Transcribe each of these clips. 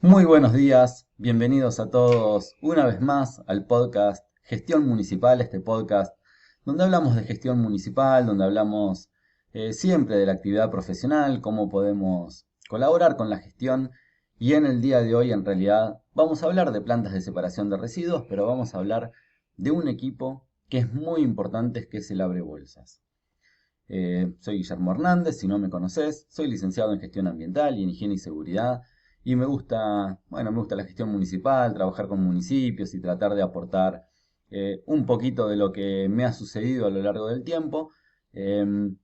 Muy buenos días, bienvenidos a todos una vez más al podcast Gestión Municipal, este podcast donde hablamos de gestión municipal, donde hablamos siempre de la actividad profesional, cómo podemos colaborar con la gestión y en el día de hoy en realidad vamos a hablar de plantas de separación de residuos, pero vamos a hablar de un equipo que es muy importante, que es el Abrebolsas. Soy Guillermo Hernández, si no me conoces, soy licenciado en gestión ambiental y en higiene y seguridad y me gusta la gestión municipal, trabajar con municipios y tratar de aportar un poquito de lo que me ha sucedido a lo largo del tiempo,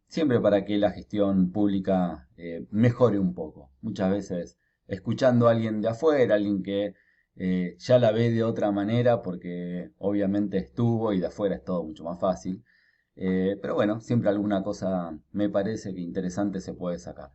siempre para que la gestión pública mejore un poco. Muchas veces escuchando a alguien de afuera, alguien que ya la ve de otra manera porque obviamente estuvo y de afuera es todo mucho más fácil. Pero bueno, siempre alguna cosa me parece que interesante se puede sacar.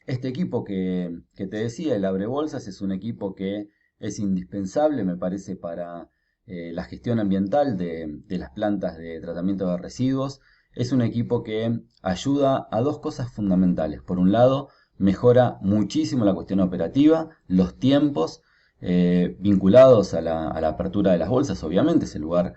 Este equipo que te decía, el Abrebolsas, es un equipo que es indispensable, me parece, para la gestión ambiental de las plantas de tratamiento de residuos. Es un equipo que ayuda a dos cosas fundamentales. Por un lado, mejora muchísimo la cuestión operativa, los tiempos vinculados a la apertura de las bolsas, obviamente, es el lugar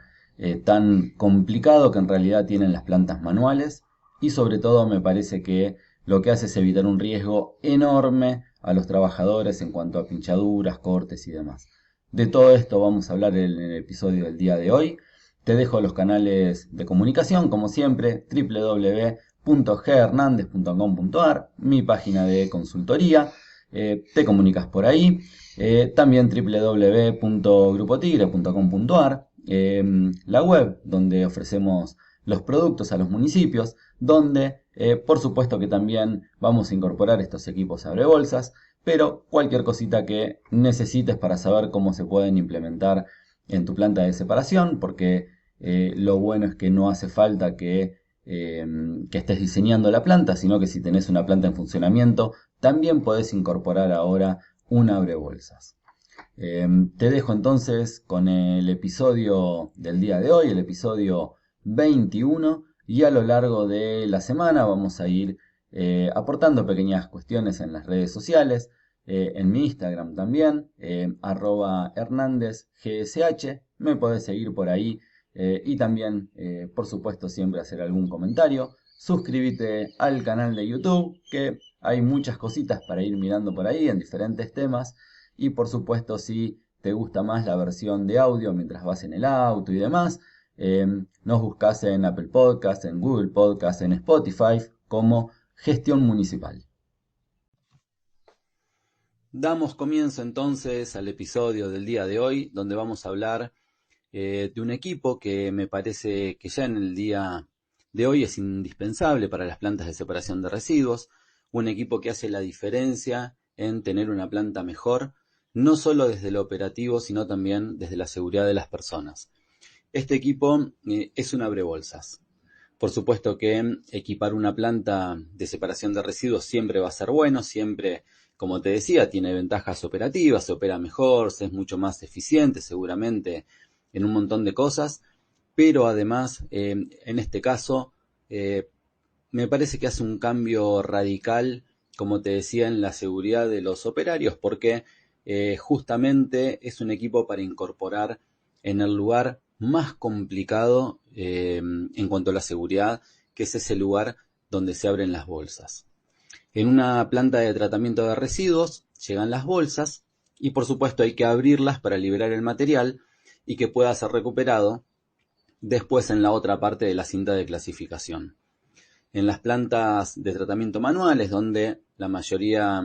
tan complicado que en realidad tienen las plantas manuales. Y sobre todo me parece que lo que hace es evitar un riesgo enorme a los trabajadores en cuanto a pinchaduras, cortes y demás. De todo esto vamos a hablar en el episodio del día de hoy. Te dejo los canales de comunicación, como siempre, www.ghernandez.com.ar, mi página de consultoría, te comunicas por ahí, también www.grupotigre.com.ar, la web donde ofrecemos los productos a los municipios, donde por supuesto que también vamos a incorporar estos equipos abrebolsas, pero cualquier cosita que necesites para saber cómo se pueden implementar en tu planta de separación, porque lo bueno es que no hace falta que estés diseñando la planta, sino que si tenés una planta en funcionamiento, también podés incorporar ahora un abrebolsas. Te dejo entonces con el episodio del día de hoy, el episodio 21, y a lo largo de la semana vamos a ir aportando pequeñas cuestiones en las redes sociales, en mi Instagram también, @HernandezGSH, me podés seguir por ahí y también, por supuesto, siempre hacer algún comentario. Suscríbete al canal de YouTube, que hay muchas cositas para ir mirando por ahí en diferentes temas. Y por supuesto, si te gusta más la versión de audio mientras vas en el auto y demás, eh, nos buscas en Apple Podcast, en Google Podcast, en Spotify como Gestión Municipal. Damos comienzo entonces al episodio del día de hoy, donde vamos a hablar de un equipo que me parece que ya en el día de hoy es indispensable para las plantas de separación de residuos, un equipo que hace la diferencia en tener una planta mejor, no solo desde lo operativo, sino también desde la seguridad de las personas. Este equipo es un abrebolsas. Por supuesto que equipar una planta de separación de residuos siempre va a ser bueno, siempre, como te decía, tiene ventajas operativas, se opera mejor, se es mucho más eficiente seguramente en un montón de cosas, pero además, en este caso, me parece que hace un cambio radical, como te decía, en la seguridad de los operarios, porque justamente es un equipo para incorporar en el lugar más complicado en cuanto a la seguridad, que es ese lugar donde se abren las bolsas. En una planta de tratamiento de residuos llegan las bolsas y por supuesto hay que abrirlas para liberar el material y que pueda ser recuperado después en la otra parte de la cinta de clasificación. En las plantas de tratamiento manuales, donde la mayoría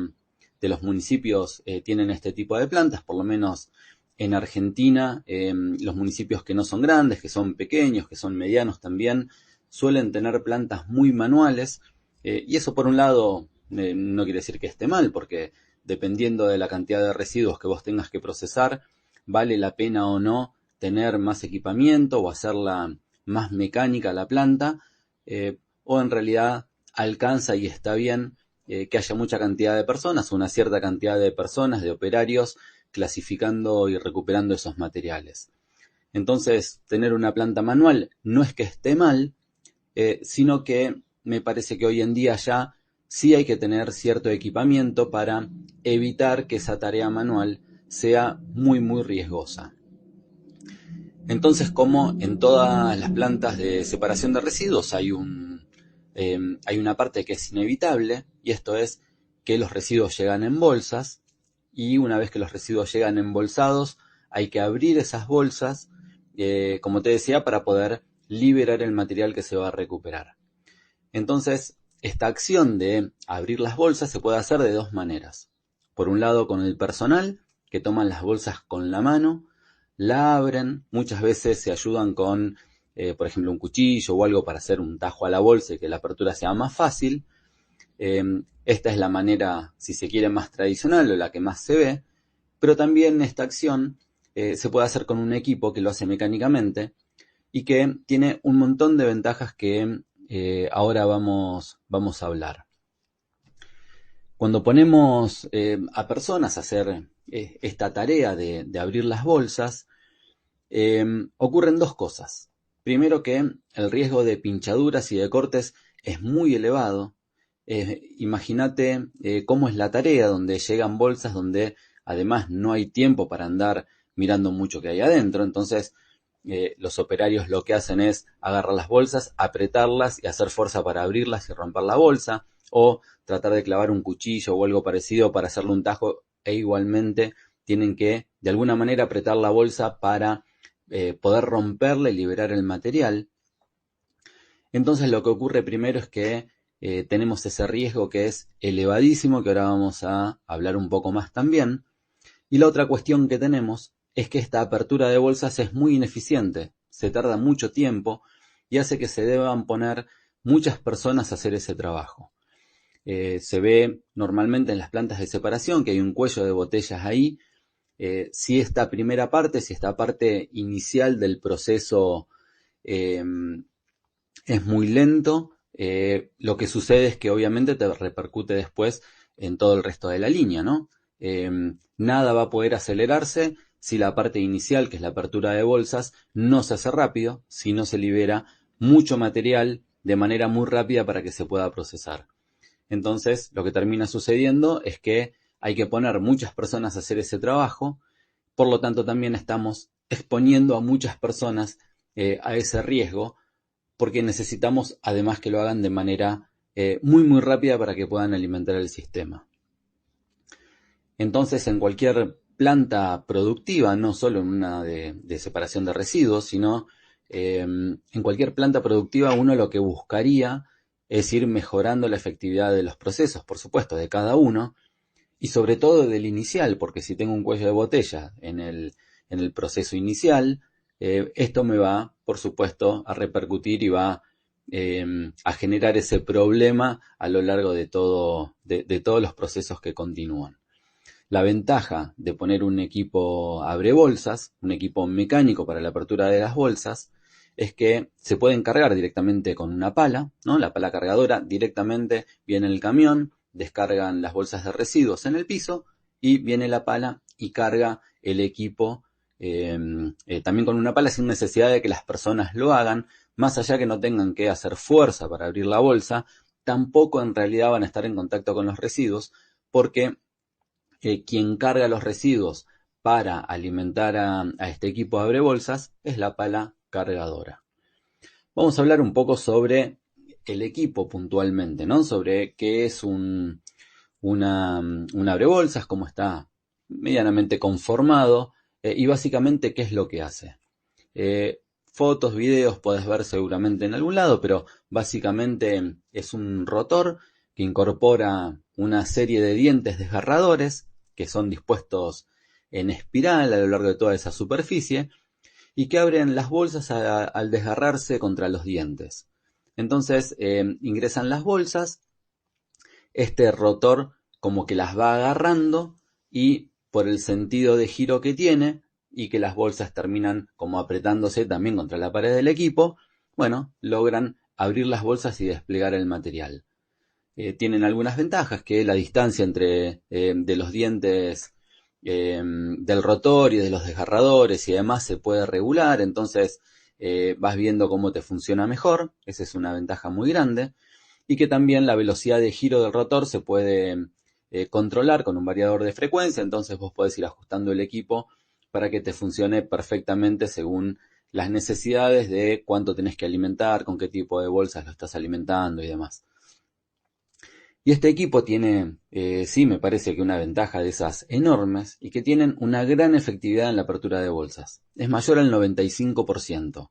de los municipios tienen este tipo de plantas, por lo menos en Argentina, los municipios que no son grandes, que son pequeños, que son medianos también, suelen tener plantas muy manuales, y eso por un lado no quiere decir que esté mal, porque dependiendo de la cantidad de residuos que vos tengas que procesar, vale la pena o no tener más equipamiento o hacerla más mecánica la planta, o en realidad alcanza y está bien que haya mucha cantidad de personas, una cierta cantidad de personas, de operarios, clasificando y recuperando esos materiales. Entonces, tener una planta manual no es que esté mal, sino que me parece que hoy en día ya sí hay que tener cierto equipamiento para evitar que esa tarea manual sea muy riesgosa. Entonces, como en todas las plantas de separación de residuos hay una parte que es inevitable, y esto es que los residuos llegan en bolsas, y una vez que los residuos llegan embolsados, hay que abrir esas bolsas, como te decía, para poder liberar el material que se va a recuperar. Entonces, esta acción de abrir las bolsas se puede hacer de dos maneras. Por un lado, con el personal, que toman las bolsas con la mano, la abren, muchas veces se ayudan con, por ejemplo, un cuchillo o algo para hacer un tajo a la bolsa y que la apertura sea más fácil. Esta es la manera, si se quiere, más tradicional o la que más se ve, pero también esta acción se puede hacer con un equipo que lo hace mecánicamente y que tiene un montón de ventajas que ahora vamos a hablar. Cuando ponemos a personas a hacer esta tarea de abrir las bolsas, ocurren dos cosas. Primero, que el riesgo de pinchaduras y de cortes es muy elevado. Imagínate cómo es la tarea, donde llegan bolsas, donde además no hay tiempo para andar mirando mucho que hay adentro. Entonces, los operarios lo que hacen es agarrar las bolsas, apretarlas y hacer fuerza para abrirlas y romper la bolsa, o tratar de clavar un cuchillo o algo parecido para hacerle un tajo, e igualmente tienen que de alguna manera apretar la bolsa para poder romperla y liberar el material. Entonces lo que ocurre primero es que tenemos ese riesgo que es elevadísimo, que ahora vamos a hablar un poco más también. Y la otra cuestión que tenemos es que esta apertura de bolsas es muy ineficiente, se tarda mucho tiempo y hace que se deban poner muchas personas a hacer ese trabajo. Se ve normalmente en las plantas de separación que hay un cuello de botellas ahí. Si esta primera parte, si esta parte inicial del proceso es muy lento, lo que sucede es que obviamente te repercute después en todo el resto de la línea, ¿no? Nada va a poder acelerarse si la parte inicial, que es la apertura de bolsas, no se hace rápido, si no se libera mucho material de manera muy rápida para que se pueda procesar. Entonces, lo que termina sucediendo es que hay que poner muchas personas a hacer ese trabajo, por lo tanto también estamos exponiendo a muchas personas a ese riesgo, porque necesitamos además que lo hagan de manera muy rápida para que puedan alimentar el sistema. Entonces, en cualquier planta productiva, no solo en una de separación de residuos, sino en cualquier planta productiva, uno lo que buscaría es ir mejorando la efectividad de los procesos, por supuesto, de cada uno, y sobre todo del inicial, porque si tengo un cuello de botella en el proceso inicial, esto me va, por supuesto, a repercutir y va a generar ese problema a lo largo de todos los procesos que continúan. La ventaja de poner un equipo abre bolsas, un equipo mecánico para la apertura de las bolsas, es que se pueden cargar directamente con una pala, ¿no? La pala cargadora directamente viene en el camión, descargan las bolsas de residuos en el piso y viene la pala y carga el equipo también con una pala, sin necesidad de que las personas lo hagan, más allá que no tengan que hacer fuerza para abrir la bolsa, tampoco en realidad van a estar en contacto con los residuos, porque quien carga los residuos para alimentar a este equipo abre bolsas es la pala cargadora. Vamos a hablar un poco sobre el equipo puntualmente, ¿no? Sobre qué es un abrebolsas, cómo está medianamente conformado y básicamente qué es lo que hace. Fotos, videos podés ver seguramente en algún lado, pero básicamente es un rotor que incorpora una serie de dientes desgarradores que son dispuestos en espiral a lo largo de toda esa superficie y que abren las bolsas al desgarrarse contra los dientes. Entonces ingresan las bolsas, este rotor como que las va agarrando y por el sentido de giro que tiene y que las bolsas terminan como apretándose también contra la pared del equipo, bueno, logran abrir las bolsas y desplegar el material. Tienen algunas ventajas, que la distancia entre de los dientes del rotor y de los desgarradores y demás se puede regular, entonces vas viendo cómo te funciona mejor, esa es una ventaja muy grande, y que también la velocidad de giro del rotor se puede controlar con un variador de frecuencia, entonces vos podés ir ajustando el equipo para que te funcione perfectamente según las necesidades de cuánto tenés que alimentar, con qué tipo de bolsas lo estás alimentando y demás. Y este equipo tiene, sí, me parece que una ventaja de esas enormes y que tienen una gran efectividad en la apertura de bolsas. Es mayor al 95%.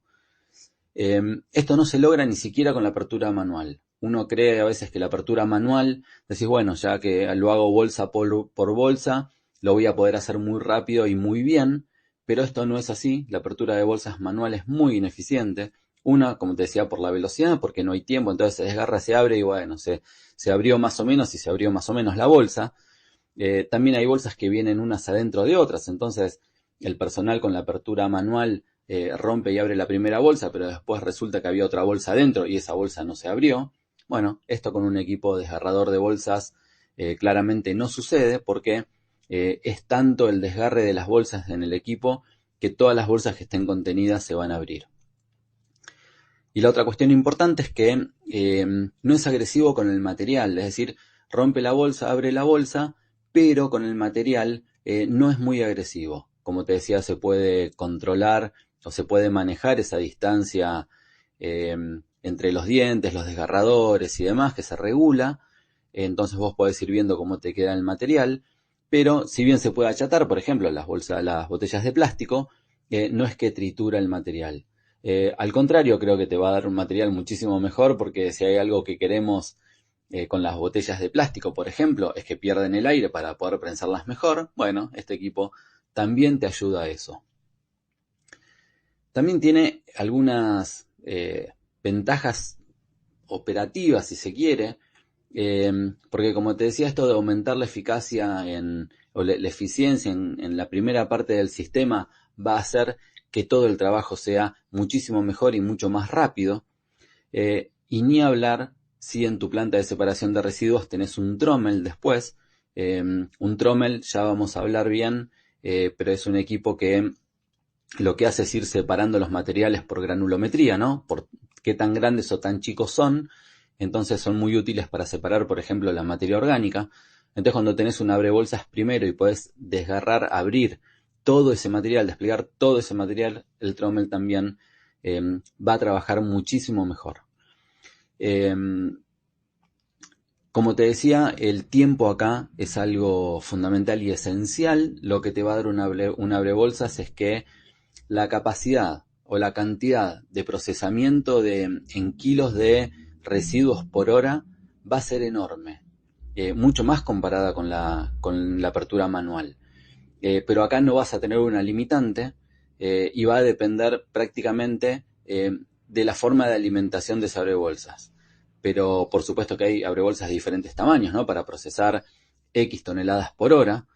Esto no se logra ni siquiera con la apertura manual. Uno cree a veces que la apertura manual, decís, bueno, ya que lo hago bolsa por bolsa, lo voy a poder hacer muy rápido y muy bien, pero esto no es así. La apertura de bolsas manual es muy ineficiente. Una, como te decía, por la velocidad, porque no hay tiempo, entonces se desgarra, se abre y bueno, se abrió más o menos y se abrió más o menos la bolsa. También hay bolsas que vienen unas adentro de otras, entonces el personal con la apertura manual rompe y abre la primera bolsa, pero después resulta que había otra bolsa adentro y esa bolsa no se abrió. Bueno, esto con un equipo desgarrador de bolsas claramente no sucede porque es tanto el desgarre de las bolsas en el equipo que todas las bolsas que estén contenidas se van a abrir. Y la otra cuestión importante es que no es agresivo con el material, es decir, rompe la bolsa, abre la bolsa, pero con el material no es muy agresivo. Como te decía, se puede controlar o se puede manejar esa distancia entre los dientes, los desgarradores y demás, que se regula. Entonces vos podés ir viendo cómo te queda el material. Pero si bien se puede achatar, por ejemplo, las botellas de plástico, no es que tritura el material. Al contrario, creo que te va a dar un material muchísimo mejor porque si hay algo que queremos con las botellas de plástico, por ejemplo, es que pierden el aire para poder prensarlas mejor. Bueno, este equipo también te ayuda a eso. También tiene algunas ventajas operativas, si se quiere, porque como te decía, esto de aumentar la eficacia o la eficiencia en la primera parte del sistema va a hacer que todo el trabajo sea muchísimo mejor y mucho más rápido. Y ni hablar si en tu planta de separación de residuos tenés un trommel después. Un trommel, ya vamos a hablar bien, pero es un equipo que lo que hace es ir separando los materiales por granulometría, ¿no? Por qué tan grandes o tan chicos son. Entonces son muy útiles para separar, por ejemplo, la materia orgánica. Entonces cuando tenés un abrebolsas primero y podés desgarrar, abrir todo ese material, desplegar todo ese material, el trommel también va a trabajar muchísimo mejor. Como te decía, el tiempo acá es algo fundamental y esencial. Lo que te va a dar un abrebolsas es que la capacidad o la cantidad de procesamiento en kilos de residuos por hora va a ser enorme, mucho más comparada con la apertura manual. Pero acá no vas a tener una limitante y va a depender prácticamente de la forma de alimentación de ese abrebolsas. Pero por supuesto que hay abrebolsas de diferentes tamaños, ¿no? Para procesar X toneladas por hora,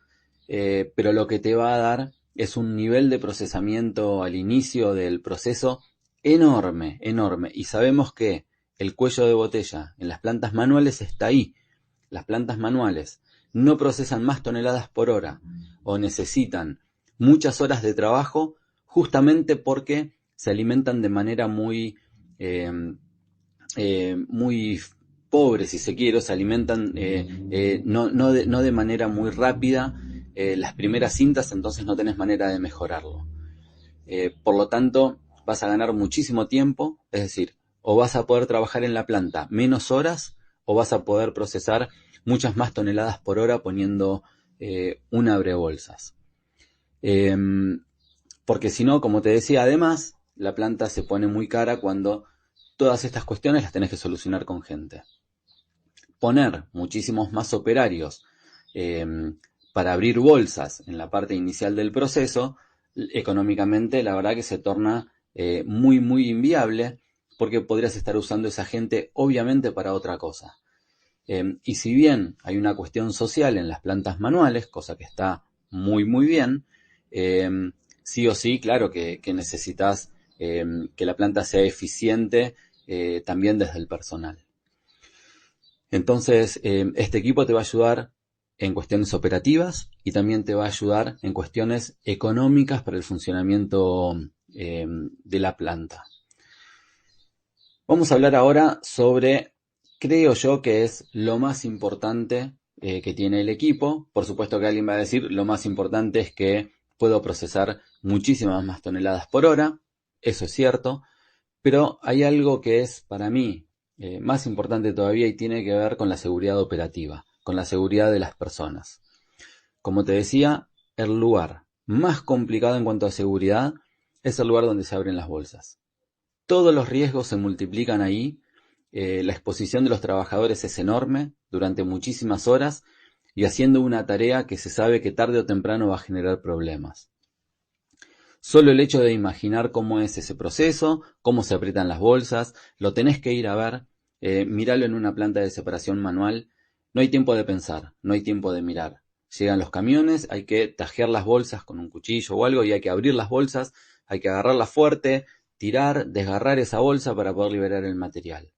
pero lo que te va a dar es un nivel de procesamiento al inicio del proceso enorme, enorme. Y sabemos que el cuello de botella en las plantas manuales está ahí. Las plantas manuales no procesan más toneladas por hora o necesitan muchas horas de trabajo justamente porque se alimentan de manera muy pobre, si se quiere, se alimentan no de manera muy rápida las primeras cintas, entonces no tenés manera de mejorarlo. Por lo tanto, vas a ganar muchísimo tiempo, es decir, o vas a poder trabajar en la planta menos horas o vas a poder procesar muchas más toneladas por hora poniendo un abrebolsas. Porque si no, como te decía, además, la planta se pone muy cara cuando todas estas cuestiones las tenés que solucionar con gente. Poner muchísimos más operarios para abrir bolsas en la parte inicial del proceso, económicamente la verdad que se torna muy, muy inviable porque podrías estar usando esa gente obviamente para otra cosa. Y si bien hay una cuestión social en las plantas manuales, cosa que está muy, muy bien, sí o sí, claro que necesitas que la planta sea eficiente también desde el personal. Entonces, este equipo te va a ayudar en cuestiones operativas y también te va a ayudar en cuestiones económicas para el funcionamiento de la planta. Vamos a hablar ahora sobre, creo yo que es lo más importante que tiene el equipo. Por supuesto que alguien va a decir, lo más importante es que puedo procesar muchísimas más toneladas por hora. Eso es cierto. Pero hay algo que es para mí más importante todavía y tiene que ver con la seguridad operativa, con la seguridad de las personas. Como te decía, el lugar más complicado en cuanto a seguridad es el lugar donde se abren las bolsas. Todos los riesgos se multiplican ahí, la exposición de los trabajadores es enorme durante muchísimas horas y haciendo una tarea que se sabe que tarde o temprano va a generar problemas. Solo el hecho de imaginar cómo es ese proceso, cómo se aprietan las bolsas, lo tenés que ir a ver, míralo en una planta de separación manual. No hay tiempo de pensar, no hay tiempo de mirar. Llegan los camiones, hay que tajear las bolsas con un cuchillo o algo y hay que abrir las bolsas, hay que agarrarlas fuerte, tirar, desgarrar esa bolsa para poder liberar el material.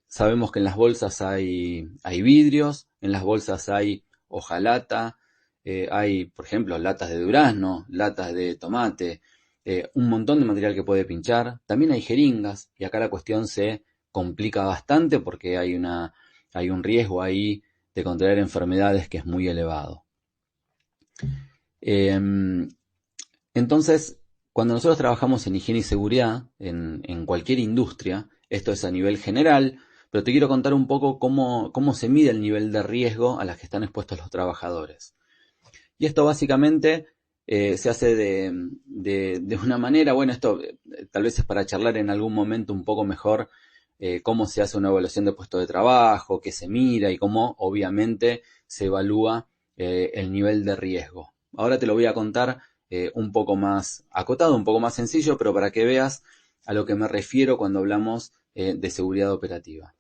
Sabemos que en las bolsas hay vidrios, en las bolsas hay hojalata, hay, por ejemplo, latas de durazno, latas de tomate, un montón de material que puede pinchar. También hay jeringas, y acá la cuestión se complica bastante porque hay un riesgo ahí de contraer enfermedades que es muy elevado. Entonces, cuando nosotros trabajamos en higiene y seguridad, en cualquier industria, esto es a nivel general, pero te quiero contar un poco cómo se mide el nivel de riesgo a las que están expuestos los trabajadores. Y esto básicamente se hace de una manera, bueno, esto tal vez es para charlar en algún momento un poco mejor cómo se hace una evaluación de puesto de trabajo, qué se mira y cómo obviamente se evalúa el nivel de riesgo. Ahora te lo voy a contar un poco más acotado, un poco más sencillo, pero para que veas a lo que me refiero cuando hablamos de seguridad operativa.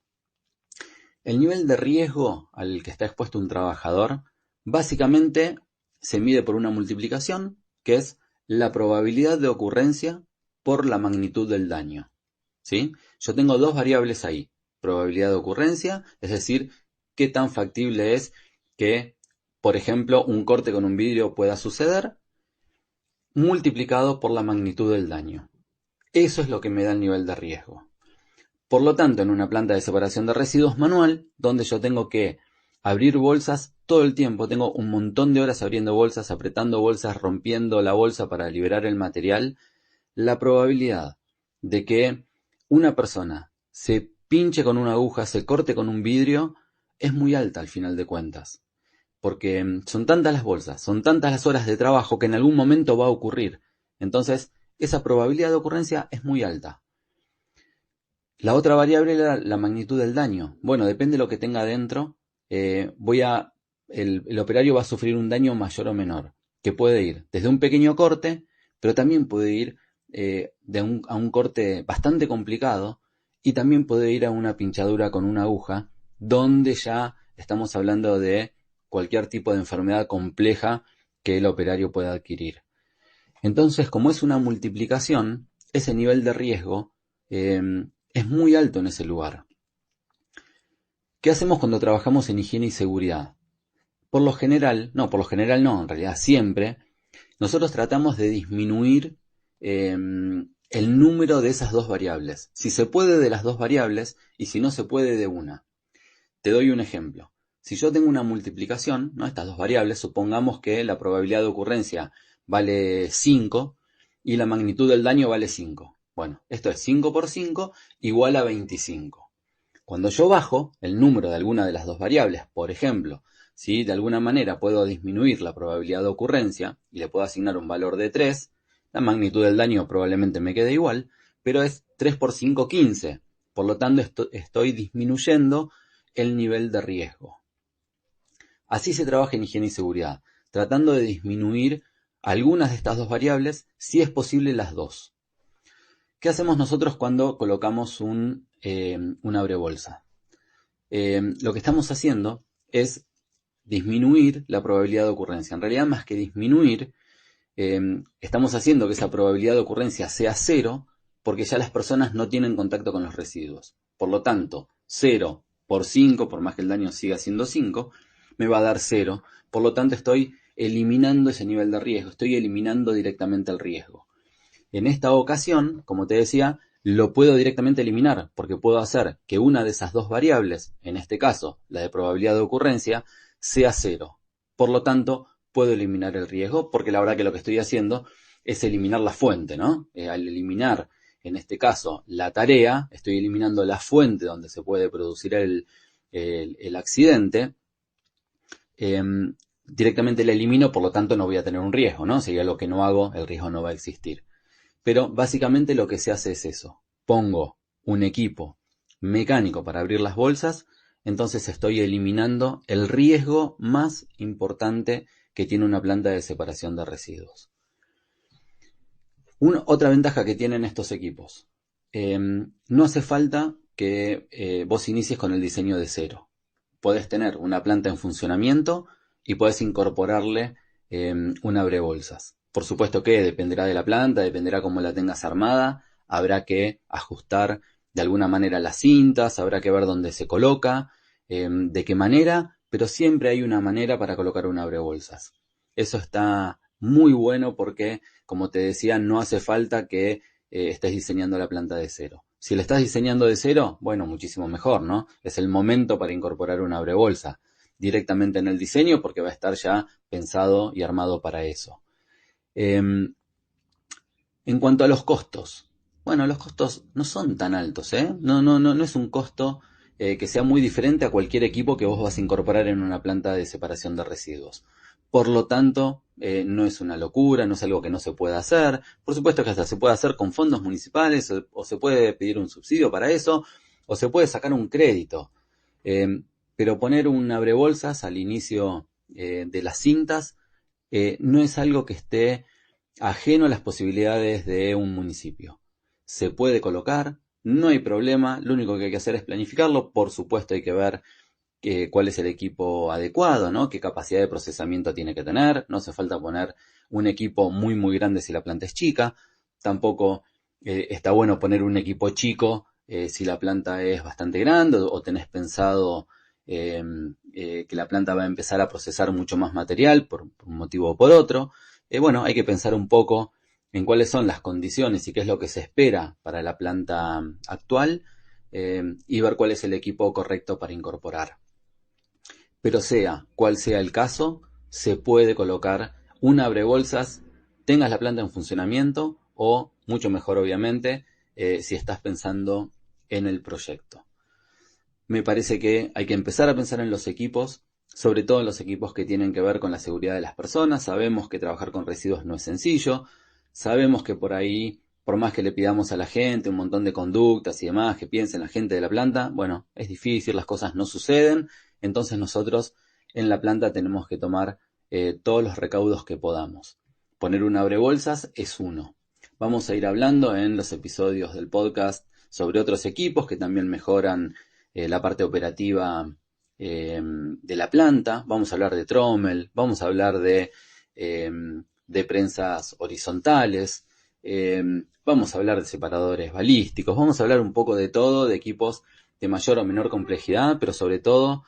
El nivel de riesgo al que está expuesto un trabajador básicamente se mide por una multiplicación, que es la probabilidad de ocurrencia por la magnitud del daño. ¿Sí? Yo tengo dos variables ahí, probabilidad de ocurrencia, es decir, qué tan factible es que, por ejemplo, un corte con un vidrio pueda suceder, multiplicado por la magnitud del daño. Eso es lo que me da el nivel de riesgo. Por lo tanto, en una planta de separación de residuos manual, donde yo tengo que abrir bolsas todo el tiempo, tengo un montón de horas abriendo bolsas, apretando bolsas, rompiendo la bolsa para liberar el material, la probabilidad de que una persona se pinche con una aguja, se corte con un vidrio, es muy alta al final de cuentas. Porque son tantas las bolsas, son tantas las horas de trabajo que en algún momento va a ocurrir. Entonces, esa probabilidad de ocurrencia es muy alta. La otra variable era la magnitud del daño. Bueno, depende de lo que tenga dentro. El operario va a sufrir un daño mayor o menor, que puede ir desde un pequeño corte, pero también puede ir a un corte bastante complicado y también puede ir a una pinchadura con una aguja, donde ya estamos hablando de cualquier tipo de enfermedad compleja que el operario pueda adquirir. Entonces, como es una multiplicación, ese nivel de riesgo es muy alto en ese lugar. ¿Qué hacemos cuando trabajamos en higiene y seguridad? Por lo general no, en realidad siempre, nosotros tratamos de disminuir el número de esas dos variables. Si se puede de las dos variables y si no se puede de una. Te doy un ejemplo. Si yo tengo una multiplicación, ¿no? Estas dos variables, supongamos que la probabilidad de ocurrencia vale 5 y la magnitud del daño vale 5. Bueno, esto es 5 por 5 igual a 25. Cuando yo bajo el número de alguna de las dos variables, por ejemplo, si de alguna manera puedo disminuir la probabilidad de ocurrencia y le puedo asignar un valor de 3, la magnitud del daño probablemente me quede igual, pero es 3 por 5, 15. Por lo tanto, estoy disminuyendo el nivel de riesgo. Así se trabaja en higiene y seguridad, tratando de disminuir algunas de estas dos variables, si es posible las dos. ¿Qué hacemos nosotros cuando colocamos un abrebolsa? Lo que estamos haciendo es disminuir la probabilidad de ocurrencia. En realidad, más que disminuir, estamos haciendo que esa probabilidad de ocurrencia sea 0, porque ya las personas no tienen contacto con los residuos. Por lo tanto, 0 por 5, por más que el daño siga siendo 5, me va a dar 0. Por lo tanto, estoy eliminando ese nivel de riesgo, estoy eliminando directamente el riesgo. En esta ocasión, como te decía, lo puedo directamente eliminar, porque puedo hacer que una de esas dos variables, en este caso la de probabilidad de ocurrencia, sea 0. Por lo tanto, puedo eliminar el riesgo, porque la verdad que lo que estoy haciendo es eliminar la fuente, ¿no? Al eliminar, en este caso, la tarea, estoy eliminando la fuente donde se puede producir el accidente. Directamente la elimino, por lo tanto no voy a tener un riesgo, ¿no? Sería lo que no hago, el riesgo no va a existir. Pero básicamente lo que se hace es eso. Pongo un equipo mecánico para abrir las bolsas, entonces estoy eliminando el riesgo más importante que tiene una planta de separación de residuos. Otra ventaja que tienen estos equipos. No hace falta que vos inicies con el diseño de cero. Podés tener una planta en funcionamiento y podés incorporarle un abrebolsas. Por supuesto que dependerá de la planta, dependerá cómo la tengas armada, habrá que ajustar de alguna manera las cintas, habrá que ver dónde se coloca, de qué manera, pero siempre hay una manera para colocar un abrebolsas. Eso está muy bueno porque, como te decía, no hace falta que estés diseñando la planta de cero. Si la estás diseñando de cero, bueno, muchísimo mejor, ¿no? Es el momento para incorporar un abrebolsa directamente en el diseño porque va a estar ya pensado y armado para eso. En cuanto a los costos, bueno, los costos no son tan altos, ¿eh? No es un costo que sea muy diferente a cualquier equipo que vos vas a incorporar en una planta de separación de residuos. Por lo tanto, no es una locura, no es algo que no se pueda hacer. Por supuesto que hasta se puede hacer con fondos municipales o se puede pedir un subsidio para eso o se puede sacar un crédito. Pero poner un abrebolsas al inicio de las cintas no es algo que esté ajeno a las posibilidades de un municipio. Se puede colocar, no hay problema, lo único que hay que hacer es planificarlo. Por supuesto hay que ver cuál es el equipo adecuado, ¿no? Qué capacidad de procesamiento tiene que tener. No hace falta poner un equipo muy grande si la planta es chica. Tampoco está bueno poner un equipo chico si la planta es bastante grande o tenés pensado que la planta va a empezar a procesar mucho más material por un motivo o por otro. Bueno, hay que pensar un poco en cuáles son las condiciones y qué es lo que se espera para la planta actual y ver cuál es el equipo correcto para incorporar. Pero sea cual sea el caso, se puede colocar un abrebolsas, tengas la planta en funcionamiento o, mucho mejor obviamente, si estás pensando en el proyecto. Me parece que hay que empezar a pensar en los equipos, sobre todo en los equipos que tienen que ver con la seguridad de las personas. Sabemos que trabajar con residuos no es sencillo, sabemos que por ahí, por más que le pidamos a la gente un montón de conductas y demás, que piensen la gente de la planta, bueno, es difícil, las cosas no suceden, entonces nosotros en la planta tenemos que tomar todos los recaudos que podamos. Poner un abrebolsas es uno. Vamos a ir hablando en los episodios del podcast sobre otros equipos que también mejoran la parte operativa de la planta. Vamos a hablar de trommel, vamos a hablar de prensas horizontales, vamos a hablar de separadores balísticos, vamos a hablar un poco de todo, de equipos de mayor o menor complejidad, pero sobre todo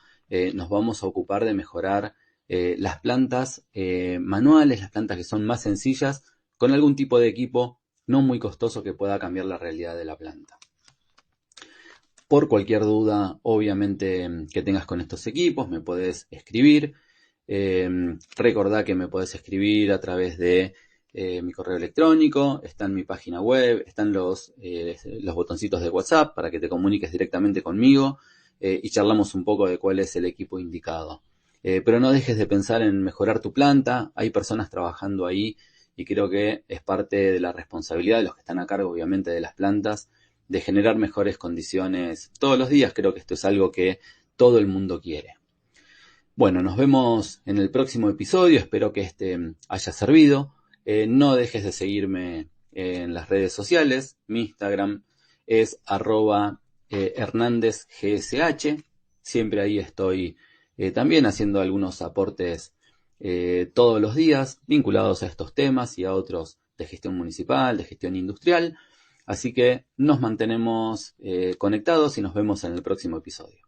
nos vamos a ocupar de mejorar las plantas manuales, las plantas que son más sencillas, con algún tipo de equipo no muy costoso que pueda cambiar la realidad de la planta. Por cualquier duda, obviamente, que tengas con estos equipos, me podés escribir. Recordá que me podés escribir a través de mi correo electrónico, está en mi página web, están los botoncitos de WhatsApp para que te comuniques directamente conmigo y charlamos un poco de cuál es el equipo indicado. Pero no dejes de pensar en mejorar tu planta, hay personas trabajando ahí y creo que es parte de la responsabilidad de los que están a cargo, obviamente, de las plantas, de generar mejores condiciones todos los días. Creo que esto es algo que todo el mundo quiere. Bueno, nos vemos en el próximo episodio, espero que este haya servido. No dejes de seguirme en las redes sociales, mi Instagram es @hernandezgsh, siempre ahí estoy también haciendo algunos aportes todos los días vinculados a estos temas y a otros de gestión municipal, de gestión industrial. Así que nos mantenemos conectados y nos vemos en el próximo episodio.